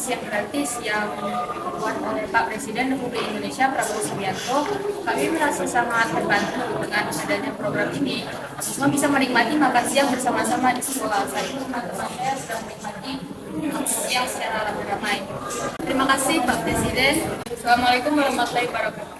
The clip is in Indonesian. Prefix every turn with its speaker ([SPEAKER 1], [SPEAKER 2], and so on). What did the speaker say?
[SPEAKER 1] siang gratis yang dibuat oleh Pak Presiden Republik Indonesia Prabowo Subianto. Kami merasa sangat terbantu dengan adanya program ini. Semua bisa menikmati makan siang bersama-sama di sekolah. Saya teman-teman saya sedang menikmati siang secara ramai-ramai. Terima kasih Pak Presiden. Assalamualaikum warahmatullahi wabarakatuh.